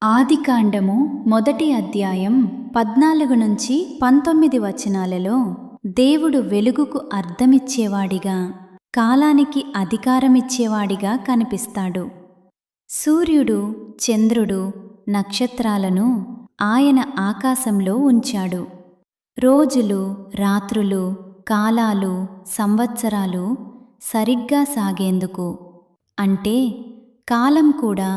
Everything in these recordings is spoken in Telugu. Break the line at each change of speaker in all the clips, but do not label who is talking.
ఆదికాండము మొదటి అధ్యాయం 14-19 వచనాలలో దేవుడు వెలుగుకు అర్థమిచ్చేవాడిగా, కాలానికి అధికారమిచ్చేవాడిగా కనిపిస్తాడు. సూర్యుడు, చంద్రుడు, నక్షత్రాలను ఆయన ఆకాశంలో ఉంచాడు. రోజులు, రాత్రులు, కాలాలు, సంవత్సరాలు సరిగ్గా సాగేందుకు. అంటే కాలం కూడా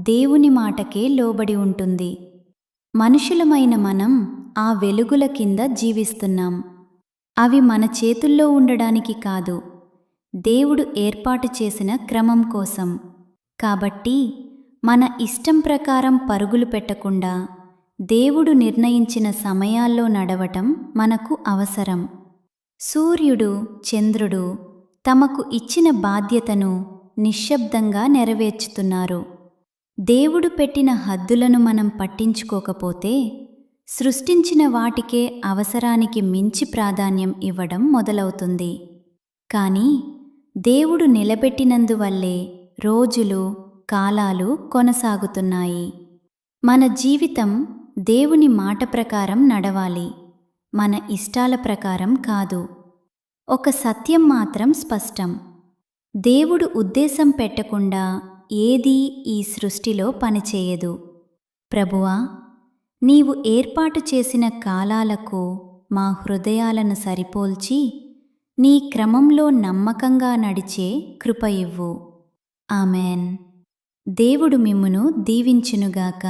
దేవుని మాటకే లోబడి ఉంటుంది. మనుషులమైన మనం ఆ వెలుగుల కింద జీవిస్తున్నాం. అవి మన చేతుల్లో ఉండడానికి కాదు, దేవుడు ఏర్పాటు చేసిన క్రమం కోసం. కాబట్టి మన ఇష్టం ప్రకారం పరుగులు పెట్టకుండా దేవుడు నిర్ణయించిన సమయాల్లో నడవటం మనకు అవసరం. సూర్యుడు, చంద్రుడు తమకు ఇచ్చిన బాధ్యతను నిశ్శబ్దంగా నెరవేర్చుతున్నారు. దేవుడు పెట్టిన హద్దులను మనం పట్టించుకోకపోతే సృష్టించిన వాటికే అవసరానికి మించి ప్రాధాన్యం ఇవ్వడం మొదలవుతుంది. కానీ దేవుడు నిలబెట్టినందువల్లే రోజులు, కాలాలు కొనసాగుతున్నాయి. మన జీవితం దేవుని మాట ప్రకారం నడవాలి, మన ఇష్టాల ప్రకారం కాదు. ఒక సత్యం మాత్రం స్పష్టం: దేవుడు ఉద్దేశం పెట్టకుండా ఏదీ ఈ సృష్టిలో పనిచేయదు. ప్రభువా, నీవు ఏర్పాటు చేసిన కాలాలకు మా హృదయాలను సరిపోల్చి నీ క్రమంలో నమ్మకంగా నడిచే కృప ఇవ్వు. ఆమెన్. దేవుడు మిమ్మును దీవించునుగాక.